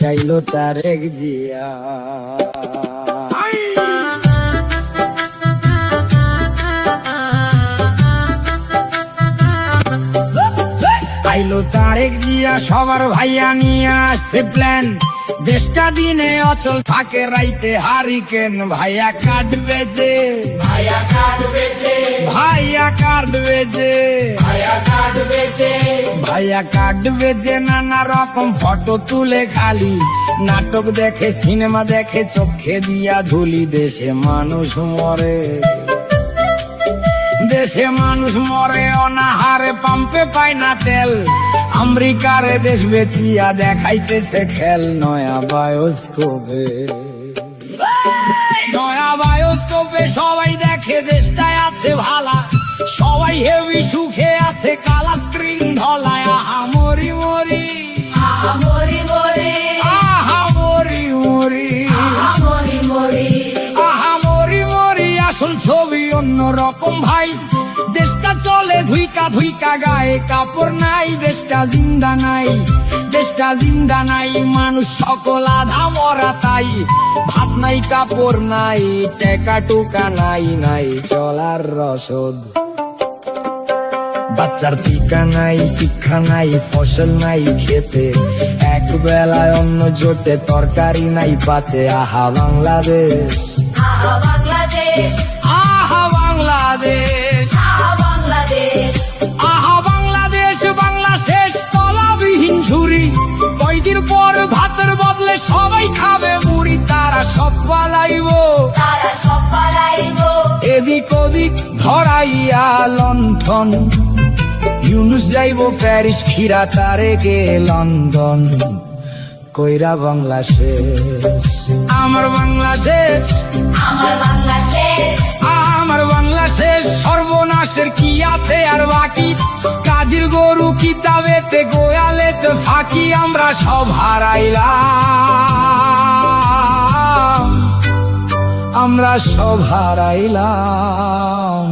আইলো তারেক জিয়া। আইলো তারেক জিয়া সবার ভাইয়া নিয়ে আসছে প্ল্যান, দেশটা দিনে অচল থাকে রাইতে হারিকেন। ভাইয়া কাটবে যে, ভাইয়া কাটবে যে, ভাইয়া কাটবে যে, ভাইয়া কাটবে যে, ভাইয়া কাটবে যে, নানা রকম ফটো তুলে খালি নাটক দেখে সিনেমা দেখে চোখে দিয়া ঝুলি। দেশে মানুষ মরে, দেশে মানুষ মরে অনাহারে, পাম্পে পায় না তেল। আমেরিকারে দেশ বেচিয়া দেখাইতেছে খেল নয়া বায়োস্কোপে, নয়া বায়োস্কোপে সবাই দেখে দেশটায় আছে ভালা, সবাই হেভি সুখে আছে কালা স্ক্রিন ধলায়। আহা মরি মরি, আহা মরি মরি, আহা মরি মরি, আহা মরি মরি, আহা মরি মরি। আসল ছবি অন্য রকম ভাই, দেশটা চলে ধুইকা ধুইকা গায়ে কাপড় নাই। দেশটা জিন্দা নাই, দেশটা জিন্দা নাই, মানুষ সকল আধা মরা তাই। ভাত নাই কাপড় নাই টেকা টুকা নাই, নাই চলার রসদ। বাচ্চার টিকা নাই শিক্ষা নাই ফসল নাই খেতে, এক বেলায় অন্ন জোটে তরকারি নাই পাতে। আহা বাংলাদেশ, আহা বাংলাদেশ, আহা বাংলাদেশ, আহা বাংলাদেশ, আহা বাংলাদেশ। বাংলা শেষ তলাবিহীন ঝুরি, কয়দিন পর ভাতের বদলে সবাই খাবে মুড়ি। তারা সব পালাইব, তারা সব পালাইব, এদিক ওদিক ধরাইয়া লণ্ঠন। ইউনুস যাইব প্যারিস, ফিরা তারেকে লন্ডন। কইরা বাংলা শেষ, আমার বাংলা শেষ, আমার বাংলা শেষ, আমার বাংলা শেষ। সর্বনাশের কি আছে আর বাকি, কাজীর গরু কিতাবেতে গোয়ালেতে ফাঁকি। আমরা সব হারাইলাম, আমরা সব হারাইলাম।